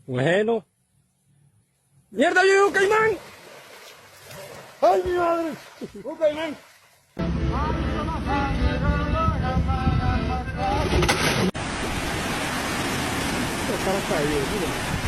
Bueno. ¡Mierda, yo un caimán! ¡Ay, mi madre! ¡Un caimán! Está caído, mira.